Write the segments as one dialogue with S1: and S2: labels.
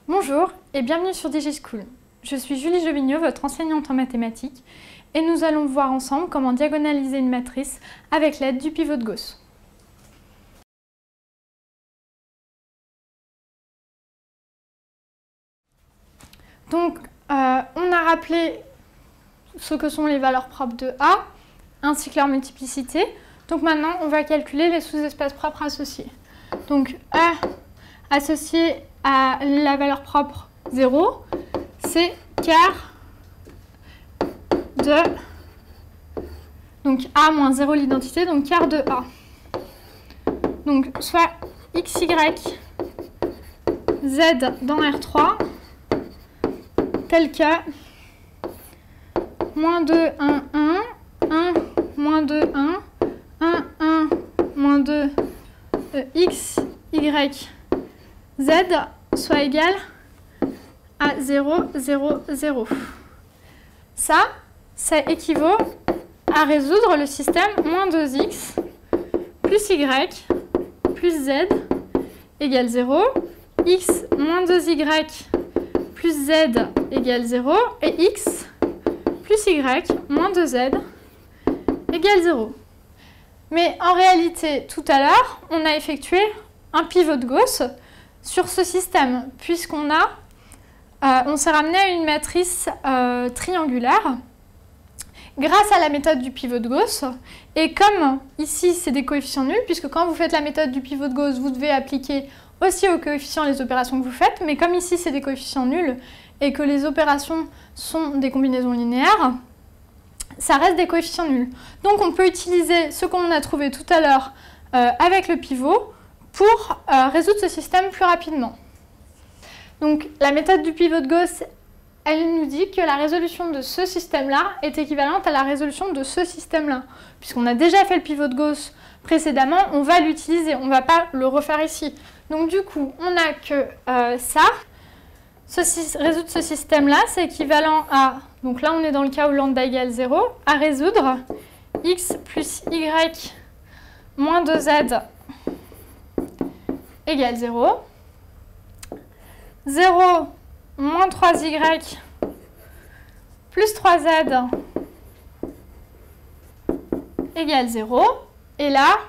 S1: Bonjour et bienvenue sur DigiSchool. Je suis Julie Jovignot, votre enseignante en mathématiques, et nous allons voir ensemble comment diagonaliser une matrice avec l'aide du pivot de Gauss. Donc, on a rappelé ce que sont les valeurs propres de A, ainsi que leur multiplicité. Donc maintenant, on va calculer les sous-espaces propres associés. Donc, A associé à la valeur propre 0, c'est quart de... Donc A moins 0 l'identité, donc quart de A. Donc soit xy z dans R3, tel que moins 2, 1, 1, 1, moins 2, 1, 1, 1, moins 2, x, y, z soit égal à 0, 0, 0. Ça équivaut à résoudre le système moins 2x plus y plus z égale 0, x moins 2y plus z égale 0 et x plus y moins 2z égale 0. Mais en réalité, tout à l'heure, on a effectué un pivot de Gauss sur ce système, puisqu'on s'est ramené à une matrice triangulaire grâce à la méthode du pivot de Gauss. Et comme ici, c'est des coefficients nuls, puisque quand vous faites la méthode du pivot de Gauss, vous devez appliquer aussi aux coefficients les opérations que vous faites, mais comme ici, c'est des coefficients nuls et que les opérations sont des combinaisons linéaires, ça reste des coefficients nuls. Donc on peut utiliser ce qu'on a trouvé tout à l'heure avec le pivot pour résoudre ce système plus rapidement. Donc la méthode du pivot de Gauss, elle nous dit que la résolution de ce système-là est équivalente à la résolution de ce système-là. Puisqu'on a déjà fait le pivot de Gauss précédemment, on va l'utiliser, on ne va pas le refaire ici. Donc du coup, on n'a que résoudre ce système-là, c'est équivalent à, donc là on est dans le cas où lambda égale 0, à résoudre x plus y moins 2z égale 0, 0 moins 3y plus 3z égale 0, et là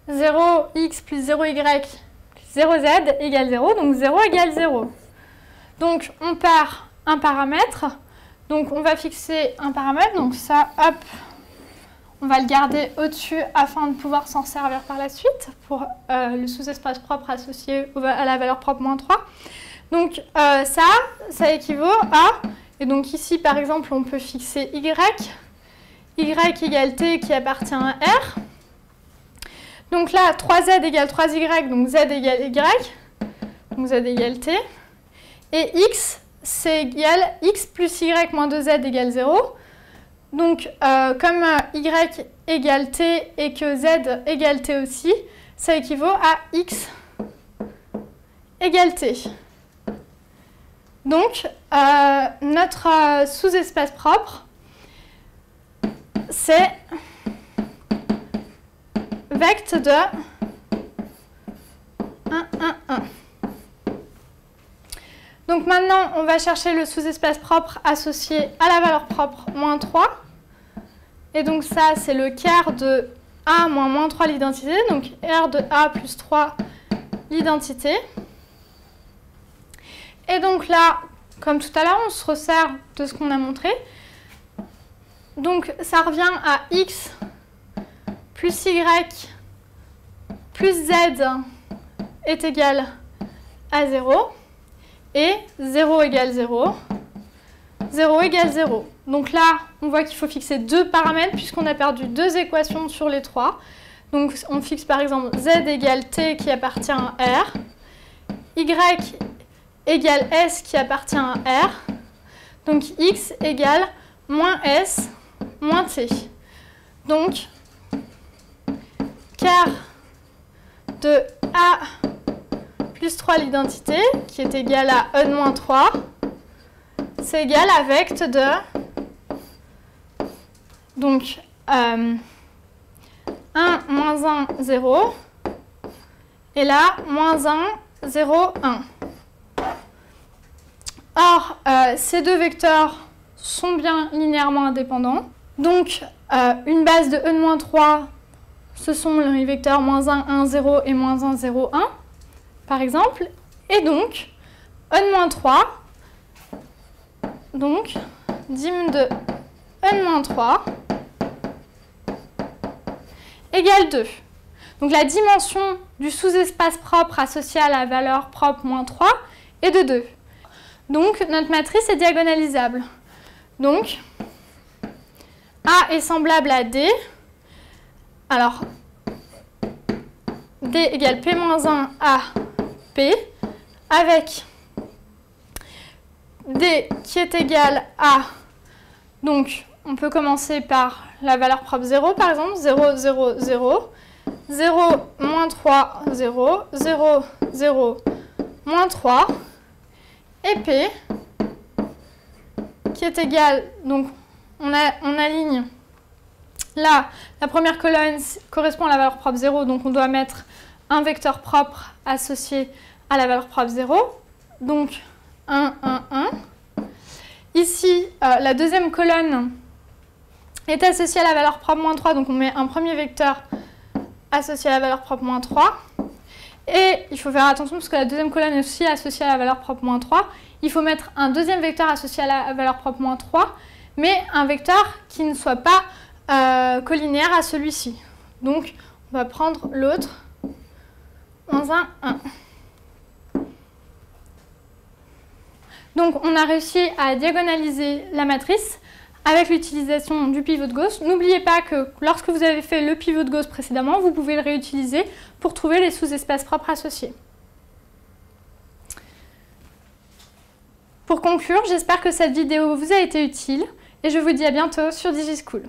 S1: 0x plus 0y plus 0z égale 0, donc 0 égale 0. Donc on perd un paramètre, donc on va fixer un paramètre, donc ça, hop, on va le garder au-dessus afin de pouvoir s'en servir par la suite pour le sous-espace propre associé à la valeur propre moins 3. Donc ça équivaut à, et donc ici par exemple on peut fixer y égale t qui appartient à r. Donc là 3z égale 3y, donc z égale y, donc z égale t. Et x, c'est égal x plus y moins 2z égale 0. Donc, comme y égale t et que z égale t aussi, ça équivaut à x égale t. Donc, notre sous-espace propre, c'est vect de 1, 1, 1. Donc maintenant, on va chercher le sous-espace propre associé à la valeur propre moins 3. Et donc ça, c'est le quart de A moins 3 l'identité. Donc R de A plus 3 l'identité. Et donc là, comme tout à l'heure, on se resserre de ce qu'on a montré. Donc ça revient à X plus Y plus Z est égal à 0. Et 0 égale 0, 0 égale 0. Donc là, on voit qu'il faut fixer deux paramètres puisqu'on a perdu deux équations sur les trois. Donc on fixe par exemple z égale t qui appartient à r, y égale s qui appartient à r, donc x égale moins s moins t. Donc, quart de a plus 3 l'identité, qui est égale à e de moins 3, c'est égal à vect de, donc, 1, moins 1, 0. Et là, moins 1, 0, 1. Or, ces deux vecteurs sont bien linéairement indépendants. Donc, une base de e-3, ce sont les vecteurs moins 1, 1, 0 et moins 1, 0, 1, par exemple. Et donc, e-3, donc, dim de e-3 égale 2. Donc, la dimension du sous-espace propre associé à la valeur propre moins 3 est de 2. Donc, notre matrice est diagonalisable. Donc, A est semblable à D. Alors, D égale P-1 à P, avec D qui est égal à, donc on peut commencer par la valeur propre 0 par exemple, 0, 0, 0, 0, moins 3, 0, 0, 0, moins 3, et P qui est égal, donc on aligne là, la première colonne correspond à la valeur propre 0, donc on doit mettre un vecteur propre associé à la valeur propre 0, donc 1, 1, 1. Ici, la deuxième colonne est associée à la valeur propre moins 3, donc on met un premier vecteur associé à la valeur propre moins 3. Et il faut faire attention parce que la deuxième colonne est aussi associée à la valeur propre moins 3. Il faut mettre un deuxième vecteur associé à la valeur propre moins 3, mais un vecteur qui ne soit pas collinéaire à celui-ci. Donc, on va prendre l'autre, moins 1, 1. Donc, on a réussi à diagonaliser la matrice avec l'utilisation du pivot de Gauss. N'oubliez pas que lorsque vous avez fait le pivot de Gauss précédemment, vous pouvez le réutiliser pour trouver les sous-espaces propres associés. Pour conclure, j'espère que cette vidéo vous a été utile et je vous dis à bientôt sur DigiSchool.